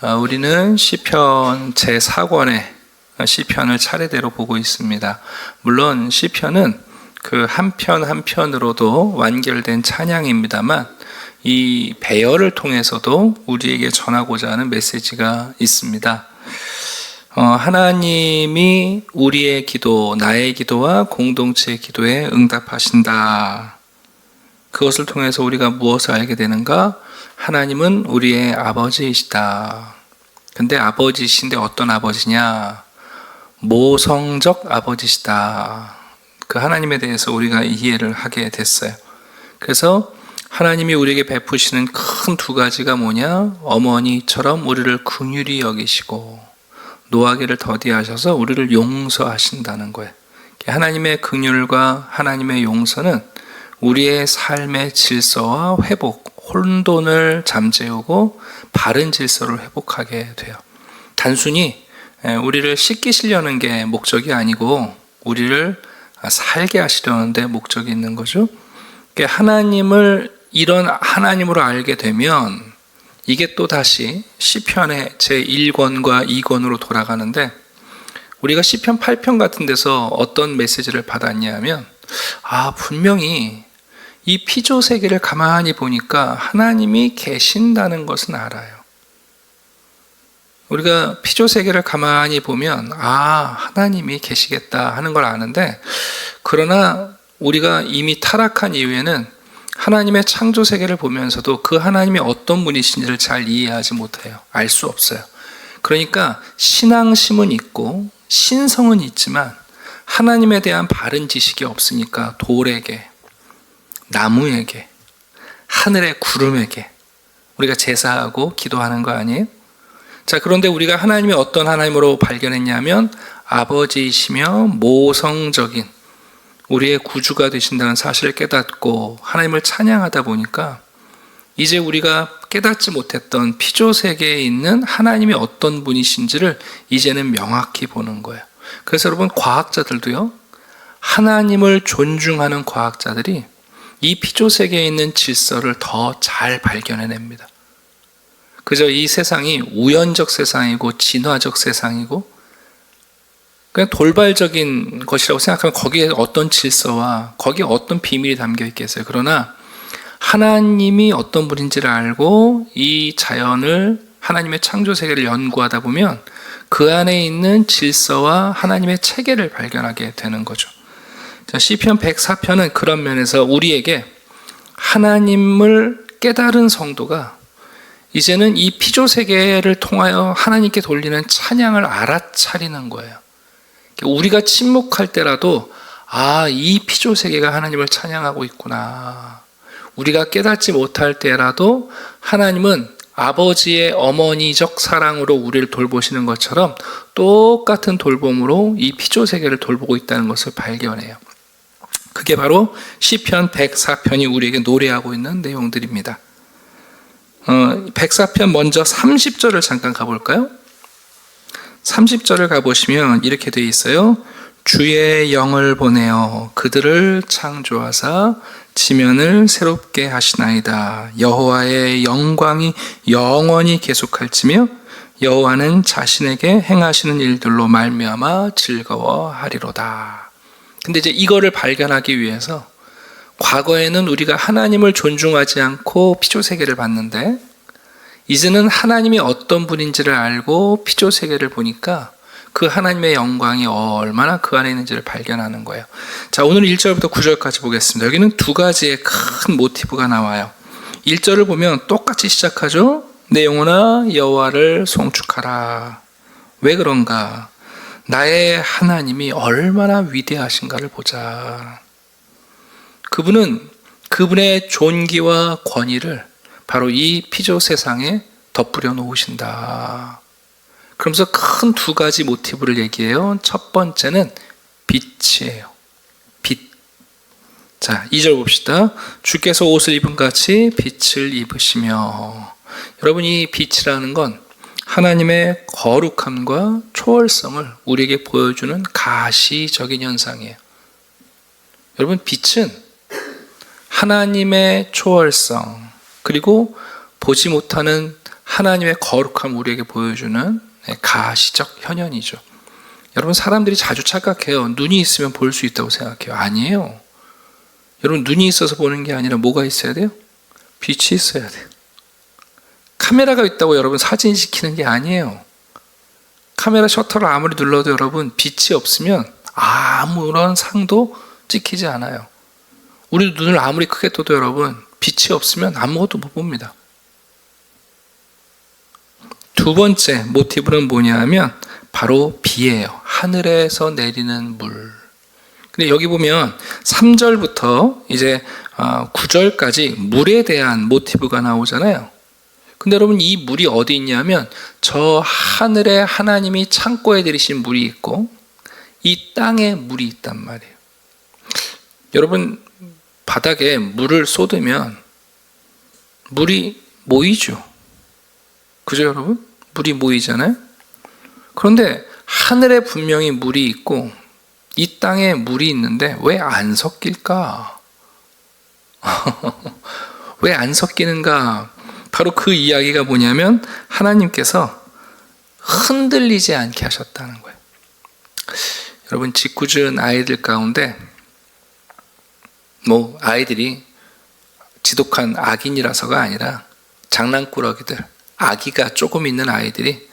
우리는 시편 제4권의 시편을 차례대로 보고 있습니다. 물론 시편은 그 한 편 한 편으로도 완결된 찬양입니다만 이 배열을 통해서도 우리에게 전하고자 하는 메시지가 있습니다. 하나님이 우리의 기도, 나의 기도와 공동체의 기도에 응답하신다. 그것을 통해서 우리가 무엇을 알게 되는가? 하나님은 우리의 아버지이시다. 근데 아버지이신데 어떤 아버지냐? 모성적 아버지시다. 그 하나님에 대해서 우리가 이해를 하게 됐어요. 그래서 하나님이 우리에게 베푸시는 큰 두 가지가 뭐냐? 어머니처럼 우리를 긍휼히 여기시고 노하기를 더디하셔서 우리를 용서하신다는 거예요. 하나님의 긍휼과 하나님의 용서는 우리의 삶의 질서와 회복, 혼돈을 잠재우고 바른 질서를 회복하게 돼요. 단순히 우리를 씻기시려는 게 목적이 아니고 우리를 살게 하시려는 데 목적이 있는 거죠. 하나님을 이런 하나님으로 알게 되면 이게 또 다시 시편의 제1권과 2권으로 돌아가는데, 우리가 시편 8편 같은 데서 어떤 메시지를 받았냐면, 분명히 이 피조 세계를 가만히 보니까 하나님이 계신다는 것은 알아요. 우리가 피조 세계를 가만히 보면 하나님이 계시겠다 하는 걸 아는데, 그러나 우리가 이미 타락한 이후에는 하나님의 창조 세계를 보면서도 그 하나님이 어떤 분이신지를 잘 이해하지 못해요. 알 수 없어요. 그러니까 신앙심은 있고 신성은 있지만 하나님에 대한 바른 지식이 없으니까 돌에게, 나무에게, 하늘의 구름에게 우리가 제사하고 기도하는 거 아니에요? 자, 그런데 우리가 하나님이 어떤 하나님으로 발견했냐면 아버지이시며 모성적인 우리의 구주가 되신다는 사실을 깨닫고 하나님을 찬양하다 보니까 이제 우리가 깨닫지 못했던 피조 세계에 있는 하나님이 어떤 분이신지를 이제는 명확히 보는 거예요. 그래서 여러분, 과학자들도요, 하나님을 존중하는 과학자들이 이 피조 세계에 있는 질서를 더 잘 발견해냅니다. 그저 이 세상이 우연적 세상이고 진화적 세상이고 그냥 돌발적인 것이라고 생각하면 거기에 어떤 질서와 거기에 어떤 비밀이 담겨 있겠어요. 그러나 하나님이 어떤 분인지를 알고 이 자연을, 하나님의 창조 세계를 연구하다 보면 그 안에 있는 질서와 하나님의 체계를 발견하게 되는 거죠. 자, 시편 104편은 그런 면에서 우리에게 하나님을 깨달은 성도가 이제는 이 피조 세계를 통하여 하나님께 돌리는 찬양을 알아차리는 거예요. 우리가 침묵할 때라도 이 피조 세계가 하나님을 찬양하고 있구나. 우리가 깨닫지 못할 때라도 하나님은 아버지의 어머니적 사랑으로 우리를 돌보시는 것처럼 똑같은 돌봄으로 이 피조 세계를 돌보고 있다는 것을 발견해요. 그게 바로 시편 104편이 우리에게 노래하고 있는 내용들입니다. 104편 먼저 30절을 잠깐 가볼까요? 30절을 가보시면 이렇게 되어 있어요. 주의 영을 보내어 그들을 창조하사 지면을 새롭게 하시나이다. 여호와의 영광이 영원히 계속할지며 여호와는 자신에게 행하시는 일들로 말미암아 즐거워하리로다. 근데 이제 이거를 발견하기 위해서 과거에는 우리가 하나님을 존중하지 않고 피조 세계를 봤는데 이제는 하나님이 어떤 분인지를 알고 피조 세계를 보니까 그 하나님의 영광이 얼마나 그 안에 있는지를 발견하는 거예요. 자, 오늘 1절부터 9절까지 보겠습니다. 여기는 두 가지의 큰 모티브가 나와요. 1절을 보면 똑같이 시작하죠. 내 영혼아 여호와를 송축하라. 왜 그런가? 나의 하나님이 얼마나 위대하신가를 보자. 그분은 그분의 존귀와 권위를 바로 이 피조 세상에 덧뿌려 놓으신다. 그러면서 큰 두 가지 모티브를 얘기해요. 첫 번째는 빛이에요. 빛. 자, 2절 봅시다. 주께서 옷을 입은 같이 빛을 입으시며. 여러분, 이 빛이라는 건 하나님의 거룩함과 초월성을 우리에게 보여주는 가시적인 현상이에요. 여러분, 빛은 하나님의 초월성, 그리고 보지 못하는 하나님의 거룩함 우리에게 보여주는 가시적 현현이죠. 여러분, 사람들이 자주 착각해요. 눈이 있으면 볼 수 있다고 생각해요. 아니에요. 여러분, 눈이 있어서 보는 게 아니라 뭐가 있어야 돼요? 빛이 있어야 돼요. 카메라가 있다고 여러분 사진 찍히는 게 아니에요. 카메라 셔터를 아무리 눌러도 여러분 빛이 없으면 아무런 상도 찍히지 않아요. 우리 눈을 아무리 크게 떠도 여러분 빛이 없으면 아무것도 못 봅니다. 두 번째 모티브는 뭐냐 하면 바로 비예요. 하늘에서 내리는 물. 근데 여기 보면 3절부터 이제 9절까지 물에 대한 모티브가 나오잖아요. 근데 여러분, 이 물이 어디 있냐면 저 하늘에 하나님이 창고에 들이신 물이 있고 이 땅에 물이 있단 말이에요. 여러분, 바닥에 물을 쏟으면 물이 모이죠. 그죠, 여러분? 물이 모이잖아요. 그런데 하늘에 분명히 물이 있고 이 땅에 물이 있는데 왜 안 섞일까? 왜 안 섞이는가? 바로 그 이야기가 뭐냐면 하나님께서 흔들리지 않게 하셨다는 거예요. 여러분, 짓궂은 아이들 가운데 아이들이 지독한 악인이라서가 아니라 장난꾸러기들, 아기가 조금 있는 아이들이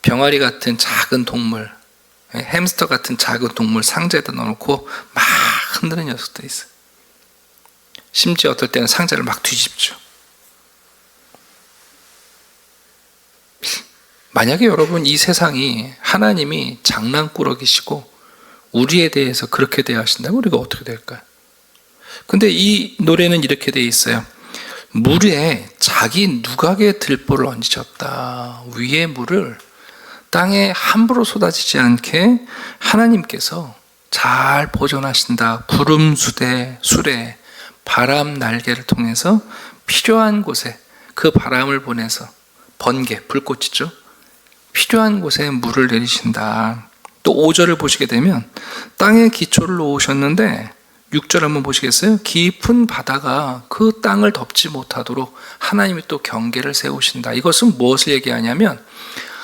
병아리 같은 작은 동물, 햄스터 같은 작은 동물 상자에다 넣어놓고 막 흔드는 녀석도 있어요. 심지어 어떨 때는 상자를 막 뒤집죠. 만약에 여러분, 이 세상이 하나님이 장난꾸러기시고 우리에 대해서 그렇게 대하신다면 우리가 어떻게 될까요? 근데 이 노래는 이렇게 돼 있어요. 물에 자기 누각의 들보를 얹으셨다. 위의 물을 땅에 함부로 쏟아지지 않게 하나님께서 잘 보존하신다. 구름 수레, 바람 날개를 통해서 필요한 곳에 그 바람을 보내서 번개, 불꽃이죠. 필요한 곳에 물을 내리신다. 또 5절을 보시게 되면 땅에 기초를 놓으셨는데 6절 한번 보시겠어요? 깊은 바다가 그 땅을 덮지 못하도록 하나님이 또 경계를 세우신다. 이것은 무엇을 얘기하냐면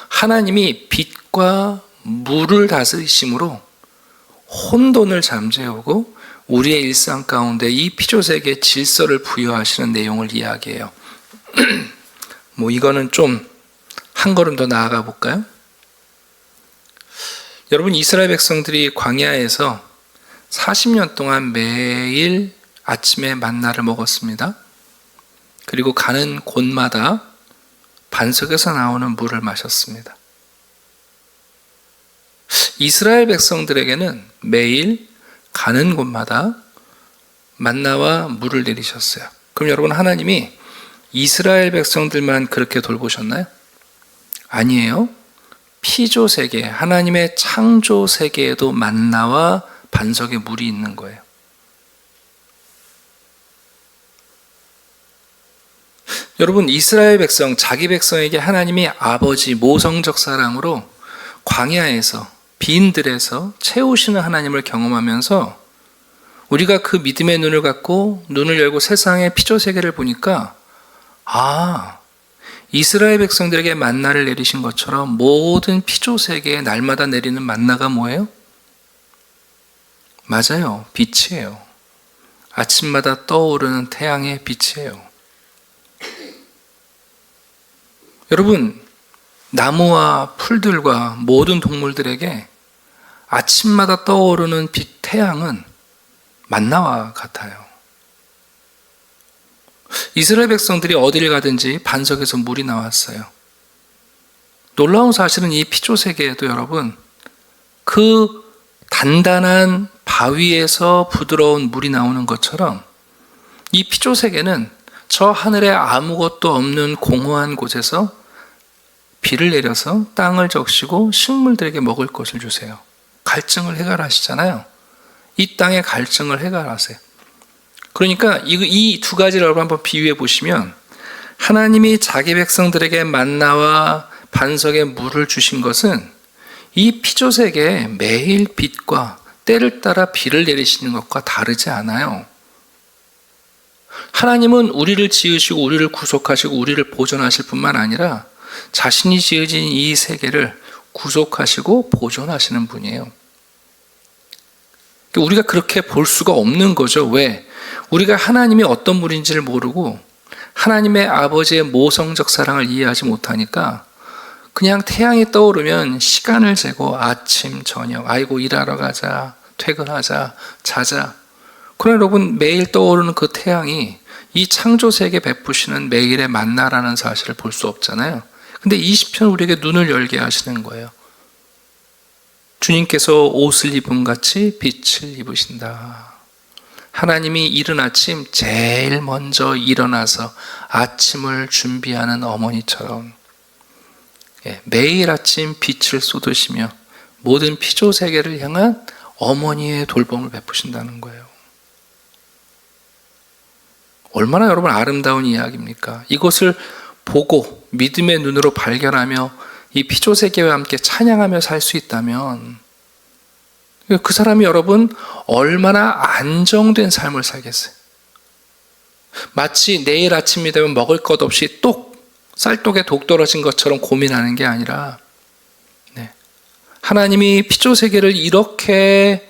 하나님이 빛과 물을 다스리심으로 혼돈을 잠재우고 우리의 일상 가운데 이 피조세계의 질서를 부여하시는 내용을 이야기해요. 이거는 좀 한 걸음 더 나아가 볼까요? 여러분, 이스라엘 백성들이 광야에서 40년 동안 매일 아침에 만나를 먹었습니다. 그리고 가는 곳마다 반석에서 나오는 물을 마셨습니다. 이스라엘 백성들에게는 매일 가는 곳마다 만나와 물을 내리셨어요. 그럼 여러분, 하나님이 이스라엘 백성들만 그렇게 돌보셨나요? 아니에요. 피조세계, 하나님의 창조세계에도 만나와 반석에 물이 있는 거예요. 여러분, 이스라엘 백성, 자기 백성에게 하나님이 아버지 모성적 사랑으로 광야에서, 빈들에서 채우시는 하나님을 경험하면서 우리가 그 믿음의 눈을 갖고 눈을 열고 세상의 피조세계를 보니까 이스라엘 백성들에게 만나를 내리신 것처럼 모든 피조세계에 날마다 내리는 만나가 뭐예요? 맞아요. 빛이에요. 아침마다 떠오르는 태양의 빛이에요. 여러분, 나무와 풀들과 모든 동물들에게 아침마다 떠오르는 빛, 태양은 만나와 같아요. 이스라엘 백성들이 어디를 가든지 반석에서 물이 나왔어요. 놀라운 사실은 이 피조세계에도 여러분, 그 단단한 바위에서 부드러운 물이 나오는 것처럼 이 피조세계는 저 하늘에 아무것도 없는 공허한 곳에서 비를 내려서 땅을 적시고 식물들에게 먹을 것을 주세요. 갈증을 해결하시잖아요. 이 땅의 갈증을 해결하세요. 그러니까 이 두 가지를 여러분 한번 비유해 보시면 하나님이 자기 백성들에게 만나와 반석에 물을 주신 것은 이 피조세계에 매일 빛과 때를 따라 비를 내리시는 것과 다르지 않아요. 하나님은 우리를 지으시고 우리를 구속하시고 우리를 보존하실 뿐만 아니라 자신이 지으신 이 세계를 구속하시고 보존하시는 분이에요. 우리가 그렇게 볼 수가 없는 거죠. 왜? 우리가 하나님이 어떤 분인지를 모르고 하나님의 아버지의 모성적 사랑을 이해하지 못하니까 그냥 태양이 떠오르면 시간을 재고 아침, 저녁, 아이고 일하러 가자, 퇴근하자, 자자. 그러나 여러분, 매일 떠오르는 그 태양이 이 창조세계 베푸시는 매일의 만나라는 사실을 볼 수 없잖아요. 근데 20편 우리에게 눈을 열게 하시는 거예요. 주님께서 옷을 입은 같이 빛을 입으신다. 하나님이 이른 아침 제일 먼저 일어나서 아침을 준비하는 어머니처럼 매일 아침 빛을 쏟으시며 모든 피조세계를 향한 어머니의 돌봄을 베푸신다는 거예요. 얼마나 여러분 아름다운 이야기입니까? 이것을 보고 믿음의 눈으로 발견하며 이 피조세계와 함께 찬양하며 살 수 있다면 그 사람이 여러분 얼마나 안정된 삶을 살겠어요. 마치 내일 아침이 되면 먹을 것 없이 쌀독에 독 떨어진 것처럼 고민하는 게 아니라 하나님이 피조세계를 이렇게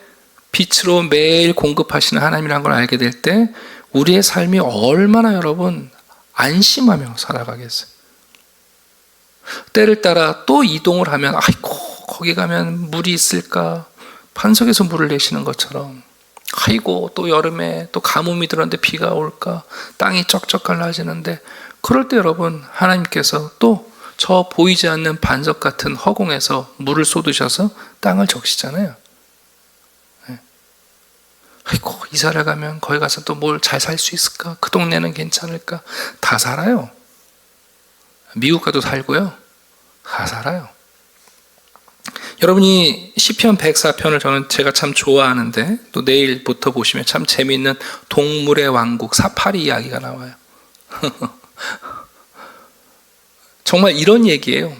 빛으로 매일 공급하시는 하나님이라는 걸 알게 될 때 우리의 삶이 얼마나 여러분 안심하며 살아가겠어요. 때를 따라 또 이동을 하면 아이고 거기 가면 물이 있을까? 반석에서 물을 내시는 것처럼 아이고 또 여름에 또 가뭄이 들었는데 비가 올까? 땅이 쩍쩍 갈라지는데 그럴 때 여러분 하나님께서 또 저 보이지 않는 반석 같은 허공에서 물을 쏟으셔서 땅을 적시잖아요. 아이고 이사를 가면 거기 가서 또 뭘 잘 살 수 있을까? 그 동네는 괜찮을까? 다 살아요. 미국 가도 살고요. 다 살아요. 여러분이 시편 104편을 제가 참 좋아하는데 또 내일부터 보시면 참 재미있는 동물의 왕국 사파리 이야기가 나와요. 정말 이런 얘기예요.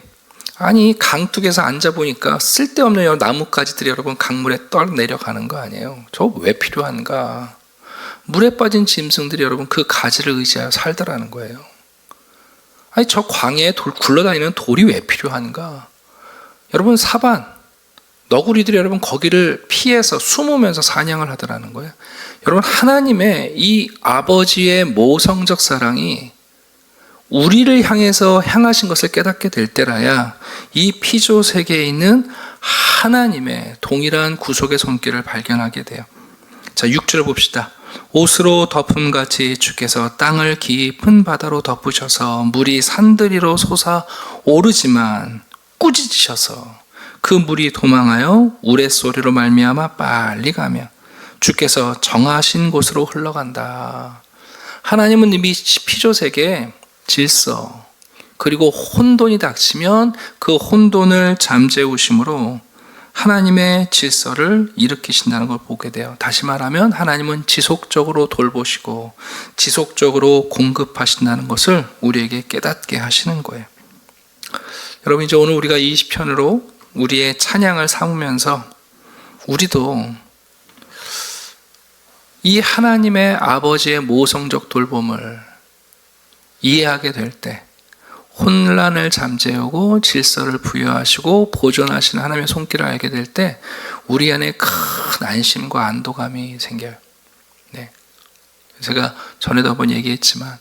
아니 강둑에서 앉아보니까 쓸데없는 나뭇가지들이 여러분 강물에 떨 내려가는 거 아니에요. 저 왜 필요한가? 물에 빠진 짐승들이 여러분 그 가지를 의지하여 살더라는 거예요. 아니 저 광야에 굴러다니는 돌이 왜 필요한가? 여러분 사반, 너구리들이 여러분 거기를 피해서 숨으면서 사냥을 하더라는 거예요. 여러분 하나님의 이 아버지의 모성적 사랑이 우리를 향해서 향하신 것을 깨닫게 될 때라야 이 피조 세계에 있는 하나님의 동일한 구속의 손길을 발견하게 돼요. 자, 6절 봅시다. 옷으로 덮음같이 주께서 땅을 깊은 바다로 덮으셔서 물이 산들이로 솟아오르지만 꾸짖으셔서 그 물이 도망하여 우레소리로 말미암아 빨리 가며 주께서 정하신 곳으로 흘러간다. 하나님은 이미 피조세계에 질서 그리고 혼돈이 닥치면 그 혼돈을 잠재우심으로 하나님의 질서를 일으키신다는 걸 보게 돼요. 다시 말하면 하나님은 지속적으로 돌보시고 지속적으로 공급하신다는 것을 우리에게 깨닫게 하시는 거예요. 여러분 이제 오늘 우리가 이 시편으로 우리의 찬양을 삼으면서 우리도 이 하나님의 아버지의 모성적 돌봄을 이해하게 될 때 혼란을 잠재우고 질서를 부여하시고 보존하시는 하나님의 손길을 알게 될 때 우리 안에 큰 안심과 안도감이 생겨요. 네. 제가 전에도 한번 얘기했지만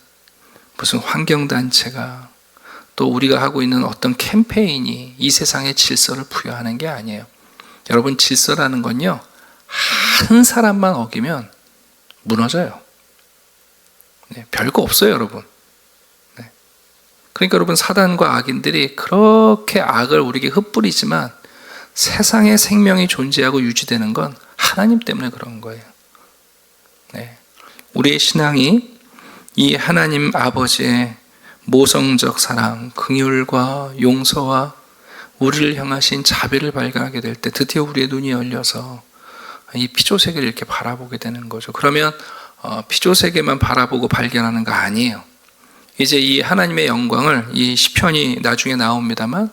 무슨 환경단체가 또 우리가 하고 있는 어떤 캠페인이 이 세상의 질서를 부여하는 게 아니에요. 여러분 질서라는 건요 한 사람만 어기면 무너져요. 네. 별거 없어요 여러분. 그러니까 여러분 사단과 악인들이 그렇게 악을 우리에게 흩뿌리지만 세상에 생명이 존재하고 유지되는 건 하나님 때문에 그런 거예요. 네. 우리의 신앙이 이 하나님 아버지의 모성적 사랑, 긍휼과 용서와 우리를 향하신 자비를 발견하게 될 때 드디어 우리의 눈이 열려서 이 피조세계를 이렇게 바라보게 되는 거죠. 그러면 피조세계만 바라보고 발견하는 거 아니에요. 이제 이 하나님의 영광을 이 시편이 나중에 나옵니다만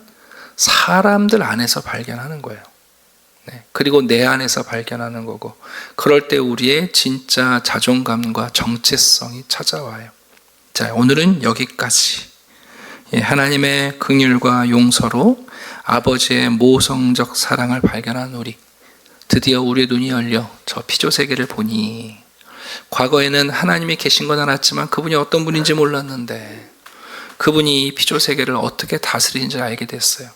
사람들 안에서 발견하는 거예요. 네. 그리고 내 안에서 발견하는 거고, 그럴 때 우리의 진짜 자존감과 정체성이 찾아와요. 자, 오늘은 여기까지. 하나님의 긍휼과 용서로 아버지의 모성적 사랑을 발견한 우리, 드디어 우리의 눈이 열려 저 피조세계를 보니, 과거에는 하나님이 계신 건 알았지만 그분이 어떤 분인지 몰랐는데 그분이 이 피조세계를 어떻게 다스리는지 알게 됐어요.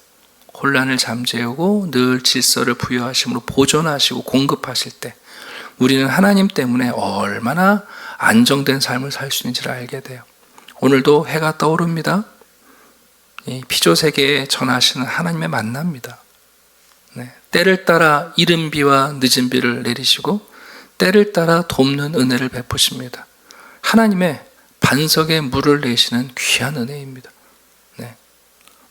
혼란을 잠재우고 늘 질서를 부여하심으로 보존하시고 공급하실 때 우리는 하나님 때문에 얼마나 안정된 삶을 살 수 있는지를 알게 돼요. 오늘도 해가 떠오릅니다. 이 피조세계에 전하시는 하나님의 만납니다. 네. 때를 따라 이른 비와 늦은 비를 내리시고 때를 따라 돕는 은혜를 베푸십니다. 하나님의 반석에 물을 내시는 귀한 은혜입니다. 네.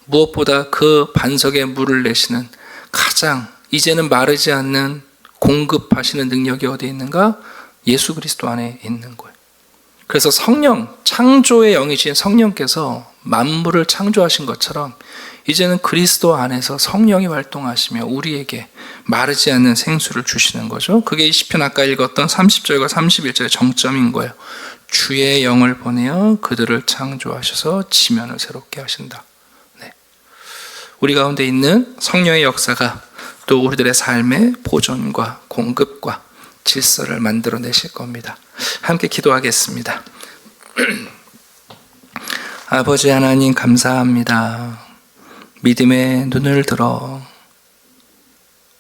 무엇보다 그 반석에 물을 내시는 가장 이제는 마르지 않는 공급하시는 능력이 어디에 있는가? 예수 그리스도 안에 있는 거예요. 그래서 성령, 창조의 영이신 성령께서 만물을 창조하신 것처럼 이제는 그리스도 안에서 성령이 활동하시며 우리에게 마르지 않는 생수를 주시는 거죠. 그게 이 시편 아까 읽었던 30절과 31절의 정점인 거예요. 주의 영을 보내어 그들을 창조하셔서 지면을 새롭게 하신다. 네. 우리 가운데 있는 성령의 역사가 또 우리들의 삶의 보존과 공급과 질서를 만들어내실 겁니다. 함께 기도하겠습니다. 아버지 하나님 감사합니다. 믿음의 눈을 들어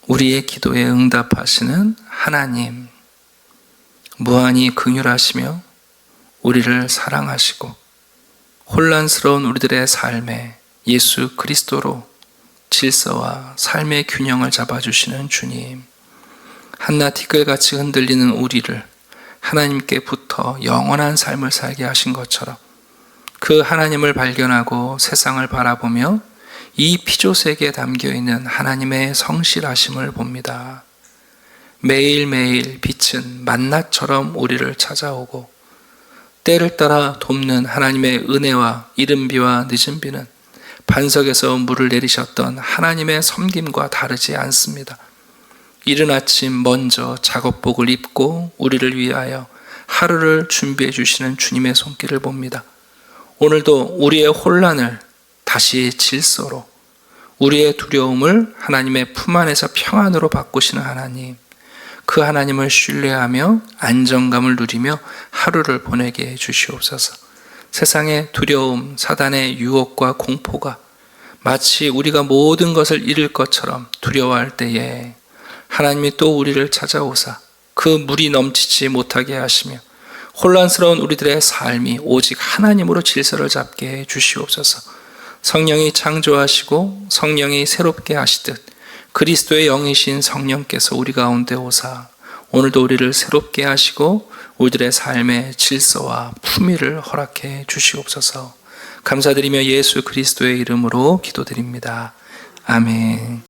우리의 기도에 응답하시는 하나님, 무한히 긍휼하시며 우리를 사랑하시고 혼란스러운 우리들의 삶에 예수 그리스도로 질서와 삶의 균형을 잡아주시는 주님, 한나 티끌같이 흔들리는 우리를 하나님께 붙어 영원한 삶을 살게 하신 것처럼 그 하나님을 발견하고 세상을 바라보며 이 피조세계에 담겨있는 하나님의 성실하심을 봅니다. 매일매일 빛은 만나처럼 우리를 찾아오고 때를 따라 돕는 하나님의 은혜와 이른 비와 늦은 비는 반석에서 물을 내리셨던 하나님의 섬김과 다르지 않습니다. 이른 아침 먼저 작업복을 입고 우리를 위하여 하루를 준비해 주시는 주님의 손길을 봅니다. 오늘도 우리의 혼란을 다시 질서로, 우리의 두려움을 하나님의 품 안에서 평안으로 바꾸시는 하나님, 그 하나님을 신뢰하며 안정감을 누리며 하루를 보내게 해 주시옵소서. 세상의 두려움, 사단의 유혹과 공포가 마치 우리가 모든 것을 잃을 것처럼 두려워할 때에 하나님이 또 우리를 찾아오사 그 물이 넘치지 못하게 하시며 혼란스러운 우리들의 삶이 오직 하나님으로 질서를 잡게 해 주시옵소서. 성령이 창조하시고 성령이 새롭게 하시듯 그리스도의 영이신 성령께서 우리 가운데 오사 오늘도 우리를 새롭게 하시고 우리들의 삶의 질서와 품위를 허락해 주시옵소서. 감사드리며 예수 그리스도의 이름으로 기도드립니다. 아멘.